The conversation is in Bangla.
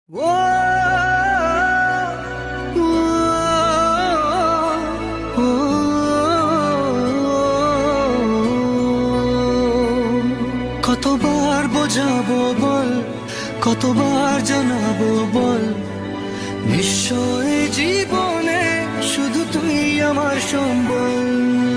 ও ও ও কতবার বোঝাবো বল, কতবার জানাবো বল, নিশ্চয় জীবনে শুধু তুই আমার সম্বল।